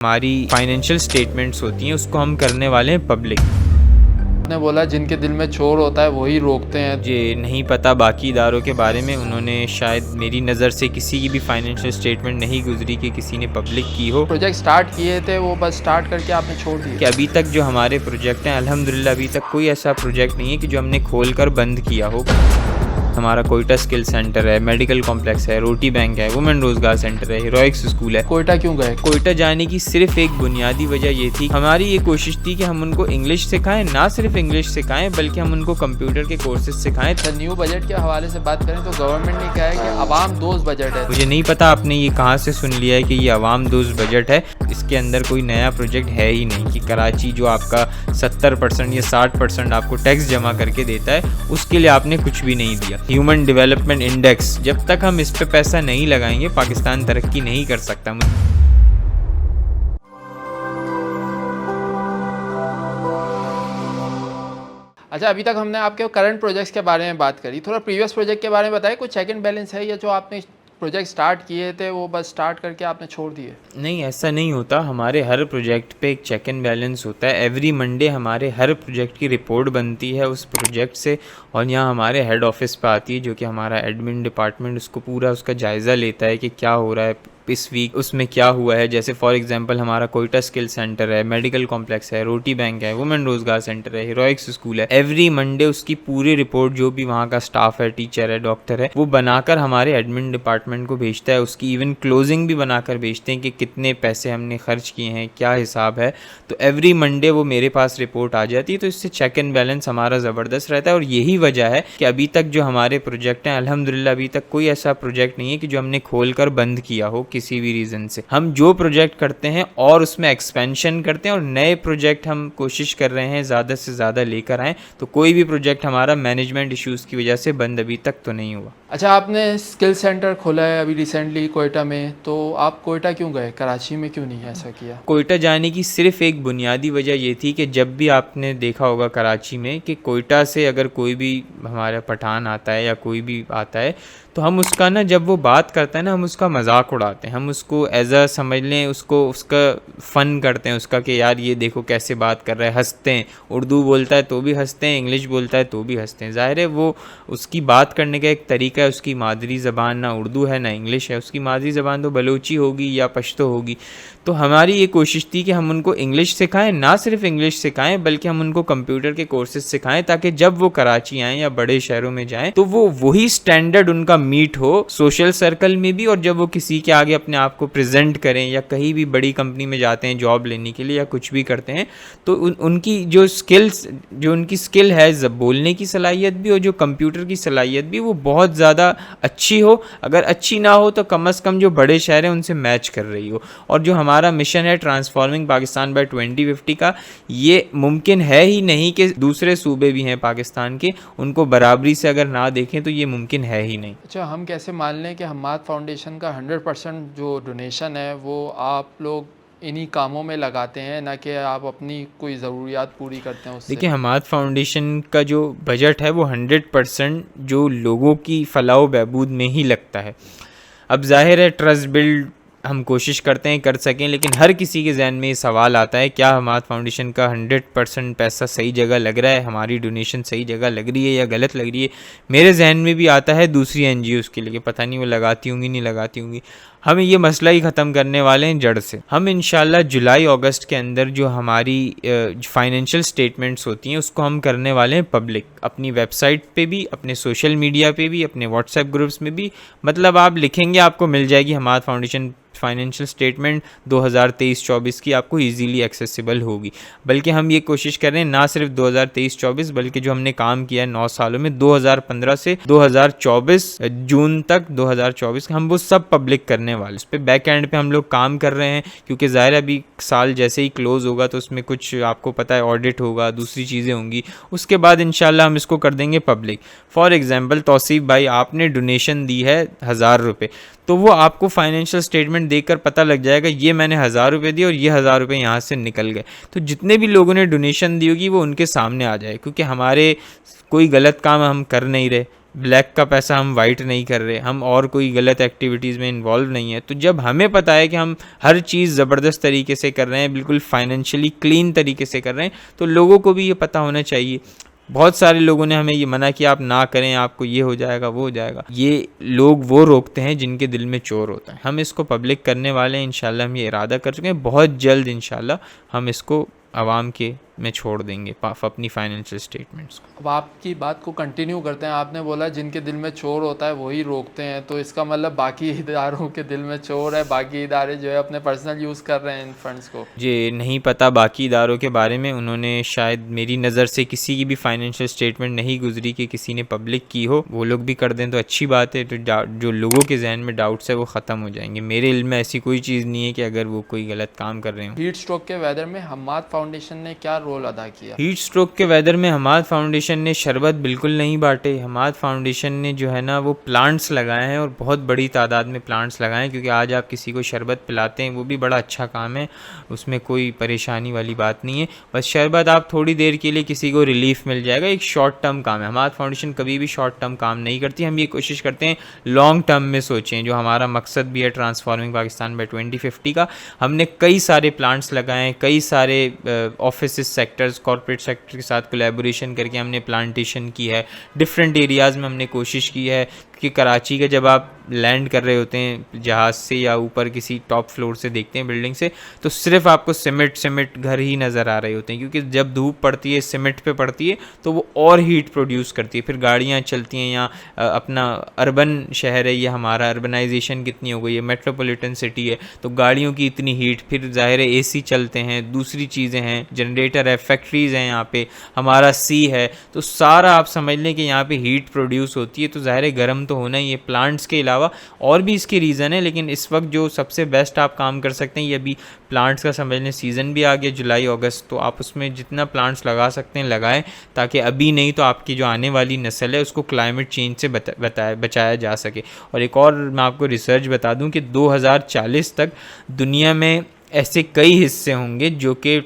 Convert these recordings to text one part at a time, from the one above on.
हमारी financial statements होती हैं उसको हम करने वाले हैं पब्लिक। ने बोला जिनके दिल में चोर होता है वही रोकते हैं। मुझे नहीं पता बाकी इदारों के बारे में, उन्होंने शायद मेरी नज़र से किसी की भी फाइनेंशियल स्टेटमेंट नहीं गुजरी कि किसी ने पब्लिक की हो। प्रोजेक्ट स्टार्ट किए थे वो बस स्टार्ट करके आपने छोड़ दिए कि अभी तक जो हमारे प्रोजेक्ट हैं अल्हम्दुलिल्लाह अभी तक कोई ऐसा प्रोजेक्ट नहीं है कि जो हमने खोल कर बंद किया हो। हमारा कोयटा स्किल सेंटर है, मेडिकल कॉम्प्लेक्स है, रोटी बैंक है, वुमेन रोजगार सेंटर है, हीरोइक्स स्कूल है। कोयटा क्यों गए? कोयटा जाने की सिर्फ एक बुनियादी वजह ये थी, हमारी ये कोशिश थी कि हम उनको इंग्लिश सिखाएं, ना सिर्फ इंग्लिश सिखाएं बल्कि हम उनको कंप्यूटर के कोर्सेज सिखाएं। न्यू बजट के हवाले से बात करें तो गवर्नमेंट ने कहा है कि अवाम दोस्त बजट है। मुझे नहीं पता आपने ये कहाँ से सुन लिया है कि ये अवाम दोस्त बजट है। इसके अंदर कोई नया प्रोजेक्ट है ही नहीं कि कराची जो आपका 70% या 60% आपको टैक्स जमा करके देता है उसके लिए आपने कुछ भी नहीं दिया। ह्यूमन डेवलपमेंट इंडेक्स, जब तक हम इस पे पैसा नहीं लगाएंगे पाकिस्तान तरक्की नहीं कर सकता। अच्छा, अभी तक हमने आपके करंट प्रोजेक्ट्स के बारे में बात करी, थोड़ा प्रीवियस प्रोजेक्ट के बारे में बताइए। कुछ चेक एंड बैलेंस है या जो आपने प्रोजेक्ट स्टार्ट किए थे वो बस स्टार्ट करके आपने छोड़ दिए? नहीं, ऐसा नहीं होता। हमारे हर प्रोजेक्ट पे एक चेक एंड बैलेंस होता है। एवरी मंडे हमारे हर प्रोजेक्ट की रिपोर्ट बनती है उस प्रोजेक्ट से और यहाँ हमारे हेड ऑफिस पे आती है जो कि हमारा एडमिन डिपार्टमेंट उसको पूरा उसका जायज़ा लेता है कि क्या हो रहा है इस वीक, उसमें क्या हुआ है। जैसे फॉर एग्जांपल हमारा कोयटा स्किल सेंटर है, मेडिकल कॉम्प्लेक्स है, रोटी बैंक है, वुमेन रोजगार सेंटर है, हीरोइक्स स्कूल है। एवरी मंडे उसकी पूरी रिपोर्ट जो भी वहाँ का स्टाफ है, टीचर है, डॉक्टर है, वो बनाकर हमारे एडमिन डिपार्टमेंट को भेजता है। उसकी इवन क्लोजिंग भी बनाकर भेजते हैं कि कितने पैसे हमने खर्च किए हैं, क्या हिसाब है। तो एवरी मंडे वो मेरे पास रिपोर्ट आ जाती है, तो इससे चेक एंड बैलेंस हमारा ज़बरदस्त रहता है। और यही वजह है कि अभी तक जो हमारे प्रोजेक्ट हैं अल्हम्दुलिल्लाह अभी तक कोई ऐसा प्रोजेक्ट नहीं है कि जो हमने खोल कर बंद किया हो किसी भी रीज़न से। हम जो प्रोजेक्ट करते हैं और उसमें एक्सपेंशन करते हैं और नए प्रोजेक्ट हम कोशिश कर रहे हैं ज़्यादा से ज़्यादा लेकर आएँ। तो कोई भी प्रोजेक्ट हमारा मैनेजमेंट इश्यूज़ की वजह से बंद अभी तक तो नहीं हुआ। अच्छा, आपने स्किल सेंटर खोला है अभी रिसेंटली कोयटा में, तो आप कोयटा क्यों गए? कराची में क्यों नहीं ऐसा किया? कोयटा जाने की सिर्फ एक बुनियादी वजह ये थी कि जब भी आपने देखा होगा कराची में कि कोयटा से अगर कोई भी हमारा पठान आता है या कोई भी आता है तो हम उसका ना, जब वो बात करता है ना, हम उसका मजाक उड़ाते हैं। हम उसको एज अ समझ लें, उसको उसका फ़न करते हैं उसका कि यार ये देखो कैसे बात कर रहा है, हंसते हैं। उर्दू बोलता है तो भी हंसते हैं, इंग्लिश बोलता है तो भी हंसते हैं। ज़ाहिर है वो उसकी बात करने का एक तरीका है, उसकी मादरी ज़बान ना उर्दू है ना इंग्लिश है, उसकी मादरी ज़बान तो बलोची होगी या पश्तो होगी। तो हमारी ये कोशिश थी कि हम उनको इंग्लिश सिखाएं, ना सिर्फ इंग्लिश सिखाएं बल्कि हम उनको कंप्यूटर के कोर्सेज सिखाएं ताकि जब वो कराची आएँ या बड़े शहरों में जाएं तो वो वही स्टैंडर्ड उनका मीट हो सोशल सर्कल में भी, और जब वो किसी के आगे अपने आप को प्रेजेंट करें या कहीं भी बड़ी कंपनी में जाते हैं जॉब लेने के लिए या कुछ भी करते हैं तो उनकी जो स्किल्स, जो उनकी स्किल है बोलने की सलाहियत भी और जो कंप्यूटर की सलाहियत भी, वो बहुत ज़्यादा अच्छी हो। अगर अच्छी ना हो तो कम से कम जो बड़े शहर हैं उनसे मैच कर रही हो। और जो हमारा मिशन है ट्रांसफॉर्मिंग पाकिस्तान बाय 2050 का, ये मुमकिन है ही नहीं कि दूसरे सूबे भी हैं पाकिस्तान के, उनको बराबरी से अगर ना देखें तो ये मुमकिन है ही नहीं। अच्छा, हम कैसे मान लें कि हम्माद फाउंडेशन का 100% जो डोनेशन है वो आप लोग इन्हीं कामों में लगाते हैं, ना कि आप अपनी कोई ज़रूरियात पूरी करते हैं उससे? देखिए, हम्माद फाउंडेशन का जो बजट है वो 100% जो लोगों की फलाह बहबूद में ही लगता है। अब जाहिर है ट्रस्ट बिल्ड हम कोशिश करते हैं कर सकें, लेकिन हर किसी के जहन में ये सवाल आता है क्या हम्माद फाउंडेशन का 100% पैसा सही जगह लग रहा है, हमारी डोनेशन सही जगह लग रही है या गलत लग रही है। मेरे जहन में भी आता है दूसरी NGOs के लिए, पता नहीं वो लगाती होंगी नहीं लगाती होंगी। हम ये मसला ही ख़त्म करने वाले हैं जड़ से। हम इंशाल्लाह जुलाई अगस्त के अंदर जो हमारी फाइनेंशियल स्टेटमेंट्स होती हैं उसको हम करने वाले हैं पब्लिक, अपनी वेबसाइट पे भी, अपने सोशल मीडिया पे भी, अपने व्हाट्सएप ग्रुप्स में भी। मतलब आप लिखेंगे आपको मिल जाएगी हम्माद फाउंडेशन फाइनेंशियल स्टेटमेंट 2023-24 की, आपको इजीली एक्सेसिबल होगी। बल्कि हम ये कोशिश कर रहे हैं ना सिर्फ 2023-24 बल्कि जो हमने काम किया है 9 सालों में 2015 से 2024 जून तक 2024 हम वो सब पब्लिक करने वाले। उस पर बैक एंड पे हम लोग काम कर रहे हैं क्योंकि ज़ाहिर अभी साल जैसे ही क्लोज़ होगा तो उसमें कुछ आपको पता है ऑडिट होगा, दूसरी चीज़ें होंगी, उसके बाद इंशाल्लाह हम इसको कर देंगे पब्लिक। फॉर एग्जांपल तौसीफ भाई, आपने डोनेशन दी है 1000 रुपये, तो वो आपको फाइनेंशियल स्टेटमेंट देखकर पता लग जाएगा ये मैंने 1000 रुपये दिए और ये 1000 रुपये यहाँ से निकल गए। तो जितने भी लोगों ने डोनेशन दी होगी वो उनके सामने आ जाए, क्योंकि हमारे कोई गलत काम हम कर नहीं रहे, ब्लैक का पैसा हम वाइट नहीं कर रहे, हम और कोई गलत एक्टिविटीज़ में इन्वॉल्व नहीं है। तो जब हमें पता है कि हम हर चीज़ ज़बरदस्त तरीके से कर रहे हैं, बिल्कुल फाइनेंशियली क्लीन तरीके से कर रहे हैं, तो लोगों को भी ये पता होना चाहिए। बहुत सारे लोगों ने हमें ये मना किया आप ना करें, आपको ये हो जाएगा वो हो जाएगा। ये लोग वो रोकते हैं जिनके दिल में चोर होता है। हम इसको पब्लिक करने वाले हैं, इंशाल्लाह हम ये इरादा कर चुके हैं, बहुत जल्द इंशाल्लाह हम इसको आवाम के में छोड़ देंगे अपनी फाइनेंशियल स्टेटमेंट्स को। अब आपकी बात को कंटिन्यू करते हैं। आपने बोला जिनके दिल में चोर होता है वही रोकते हैं, तो इसका मतलब बाकी इदारों के दिल में चोर है, बाकी इदारे जो है अपने पर्सनल यूज़ कर रहे हैं इन फंड्स को। जी नहीं पता बाकी इदारों के बारे में, उन्होंने शायद मेरी नज़र से किसी की भी फाइनेंशियल स्टेटमेंट नहीं गुजरी कि किसी ने पब्लिक की हो, वो लोग भी कर दें तो अच्छी बात है। तो जो लोगों के जहन में डाउट्स है वो ख़त्म हो जाएंगे। मेरे इल्म में ऐसी कोई चीज़ नहीं है कि अगर वो कोई गलत काम कर रहे हो। हीट स्ट्रोक के वेदर में हम्माद फाउंडेशन ने क्या रोल अदा किया? हीट स्ट्रोक के वेदर में हमाद फाउंडेशन ने शरबत बिल्कुल नहीं बांटे। हमाद फाउंडेशन ने जो है ना वो प्लांट्स लगाए हैं, और बहुत बड़ी तादाद में प्लांट्स लगाए हैं, क्योंकि आज आप किसी को शरबत पिलाते हैं वो भी बड़ा अच्छा काम है, उसमें कोई परेशानी वाली बात नहीं है। बस शरबत आप थोड़ी देर के लिए किसी को रिलीफ मिल जाएगा, एक शॉर्ट टर्म काम है। हमाद फाउंडेशन कभी भी शॉर्ट टर्म काम नहीं करती। हम ये कोशिश करते हैं लॉन्ग टर्म में सोचें, जो हमारा मकसद भी है ट्रांसफॉर्मिंग पाकिस्तान बाय 2050 का। हमने कई सारे प्लांट्स लगाए हैं, कई सारे ऑफिस सेक्टर्स, कॉर्पोरेट सेक्टर के साथ कोलैबोरेशन करके हमने प्लांटेशन की है। डिफरेंट एरियाज़ में हमने कोशिश की है कि कराची का जब आप लैंड कर रहे होते हैं जहाज़ से या ऊपर किसी टॉप फ्लोर से देखते हैं बिल्डिंग से, तो सिर्फ आपको सीमेंट घर ही नज़र आ रहे होते हैं, क्योंकि जब धूप पड़ती है सीमेंट पे पड़ती है तो वो और हीट प्रोड्यूस करती है। फिर गाड़ियाँ चलती हैं, यहाँ अपना अर्बन शहर है ये हमारा, अर्बनाइजेशन कितनी हो गई है, मेट्रोपॉलिटन सिटी है, तो गाड़ियों की इतनी हीट, फिर ज़ाहिर है AC चलते हैं, दूसरी चीज़ें हैं, जनरेटर है, फैक्ट्रीज़ हैं, यहाँ पे हमारा सी है, तो सारा आप समझ लें कि यहाँ पे हीट प्रोड्यूस होती है, तो ज़ाहिर है गर्म तो होना ही है। प्लांट्स के अलावा और भी इसके रीज़न है, लेकिन इस वक्त जो सबसे बेस्ट आप काम कर सकते हैं, ये अभी प्लांट्स का समझ लें सीज़न भी आ गया जुलाई अगस्त, तो आप उसमें जितना प्लांट्स लगा सकते हैं लगाएं, ताकि अभी नहीं तो आपकी जो आने वाली नस्ल है उसको क्लाइमेट चेंज से बचाया जा सके। और एक और मैं आपको रिसर्च बता दूं कि 2040 तक दुनिया में ऐसे कई हिस्से होंगे जो कि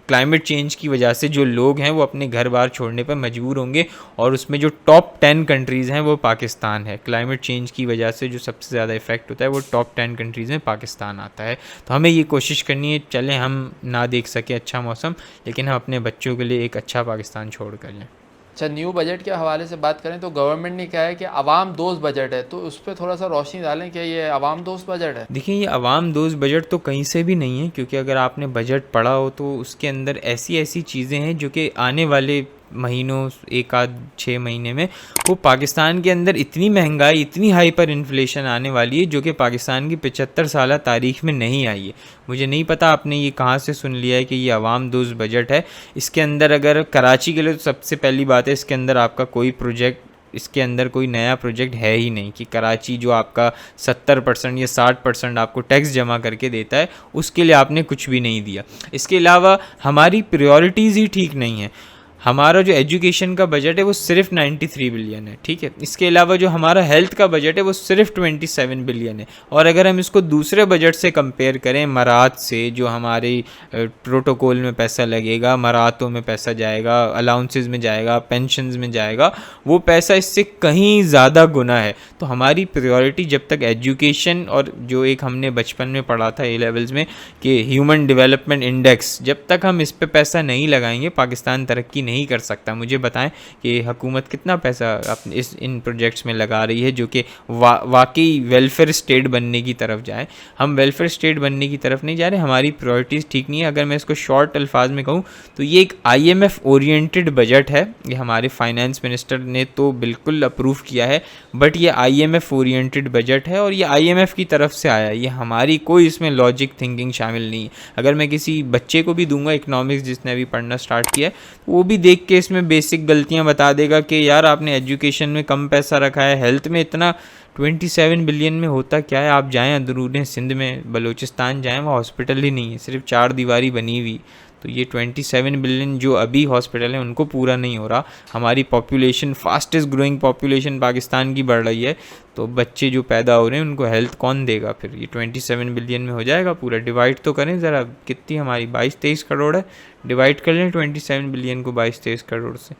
क्लाइमेट चेंज की वजह से जो लोग हैं वो अपने घर बार छोड़ने पर मजबूर होंगे, और उसमें जो टॉप 10 कंट्रीज़ हैं वो पाकिस्तान है। क्लाइमेट चेंज की वजह से जो सबसे ज़्यादा इफेक्ट होता है वो टॉप 10 कंट्रीज़ में पाकिस्तान आता है। तो हमें ये कोशिश करनी है, चलें हम ना देख सके अच्छा मौसम, लेकिन हम अपने बच्चों के लिए एक अच्छा पाकिस्तान छोड़ कर लें। अच्छा, न्यू बजट के हवाले से बात करें तो गवर्नमेंट ने कहा है कि आवाम दोस्त बजट है, तो उस पर थोड़ा सा रोशनी डालें कि ये आवाम दोस्त बजट है। देखिए ये आवाम दोस्त बजट तो कहीं से भी नहीं है, क्योंकि अगर आपने बजट पढ़ा हो तो उसके अंदर ऐसी ऐसी चीज़ें हैं जो कि आने वाले महीनों, एक आध 6 महीने में वो पाकिस्तान के अंदर इतनी महंगाई, इतनी हाइपर इन्फ्लेशन आने वाली है जो कि पाकिस्तान की 75 साल तारीख में नहीं आई है। मुझे नहीं पता आपने ये कहाँ से सुन लिया है कि ये आवाम दोस्त बजट है। इसके अंदर अगर कराची के लिए तो सबसे पहली बात है, इसके अंदर आपका कोई प्रोजेक्ट, इसके अंदर कोई नया प्रोजेक्ट है ही नहीं कि कराची जो आपका 70% या 60% आपको टैक्स जमा करके देता है उसके लिए आपने कुछ भी नहीं दिया। इसके अलावा हमारी प्रायोरिटीज़ ही ठीक नहीं है। हमारा जो एजुकेशन का बजट है वो सिर्फ 93 बिलियन है, ठीक है। इसके अलावा जो हमारा हेल्थ का बजट है वो सिर्फ 27 बिलियन है। और अगर हम इसको दूसरे बजट से कंपेयर करें, मरात से, जो हमारे प्रोटोकॉल में पैसा लगेगा, मरातों में पैसा जाएगा, अलाउंसेस में जाएगा, पेंशन्स में जाएगा, वो पैसा इससे कहीं ज़्यादा गुना है। तो हमारी प्रायोरिटी जब तक एजुकेशन, और जो एक हमने बचपन में पढ़ा था A-levels में कि ह्यूमन डेवलपमेंट इंडेक्स, जब तक हम इस पे पैसा नहीं लगाएंगे पाकिस्तान तरक्की नहीं कर सकता। मुझे बताएं कि हुकूमत कितना पैसा अपने इन प्रोजेक्ट्स में लगा रही है जो कि वाकई वेलफेयर स्टेट बनने की तरफ जाए। हम वेलफेयर स्टेट बनने की तरफ नहीं जा रहे, हमारी प्रायोरिटीज़ ठीक नहीं है। अगर मैं इसको शॉर्ट अल्फाज में कहूँ तो ये एक IMF ओरिएंटेड बजट है। ये हमारे फाइनेंस मिनिस्टर ने तो बिल्कुल अप्रूव किया है, बट ये IMF ओरिएंटेड बजट है और ये IMF की तरफ से आया है। ये हमारी कोई इसमें लॉजिक थिंकिंग शामिल नहीं है। अगर मैं किसी बच्चे को भी दूंगा इकोनॉमिक्स जिसने अभी पढ़ना स्टार्ट किया है, वो भी देख के इसमें बेसिक गलतियां बता देगा कि यार आपने एजुकेशन में कम पैसा रखा है, हेल्थ में इतना 27 बिलियन में होता क्या है। आप जाएं अंदरूनी सिंध में, बलूचिस्तान जाएं, वहाँ हॉस्पिटल ही नहीं है, सिर्फ 4 दीवारी बनी हुई। तो ये 27 बिलियन जो अभी हॉस्पिटल है उनको पूरा नहीं हो रहा। हमारी population, fastest growing population Pakistan की बढ़ रही है, तो बच्चे जो पैदा हो रहे हैं उनको हेल्थ कौन देगा। फिर ये 27 बिलियन में हो जाएगा पूरा। डिवाइड तो करें ज़रा, कितनी हमारी 22-23 करोड़ है, डिवाइड कर लें 27 बिलियन को 22-23 करोड़ से,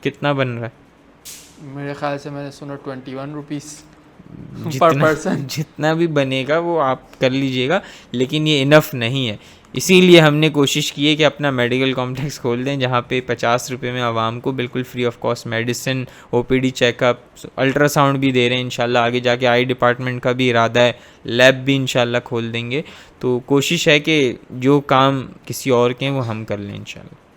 कितना बन रहा है। मेरे ख्याल से मैंने सुना 21 रुपीज़ पर जितना पर्सन। जितना भी बनेगा वो आप कर लीजिएगा, लेकिन ये इनफ नहीं है। इसीलिए हमने कोशिश की है कि अपना मेडिकल कॉम्प्लेक्स खोल दें जहाँ पे 50 रुपये में आवाम को बिल्कुल free of cost medicine, OPD checkup, ultrasound भी दे रहे हैं इंशाल्लाह। आगे जाके आई डिपार्टमेंट का भी इरादा है, लैब भी इंशाल्लाह खोल देंगे। तो कोशिश है कि जो काम किसी और के हैं वो हम कर लें इंशाल्लाह।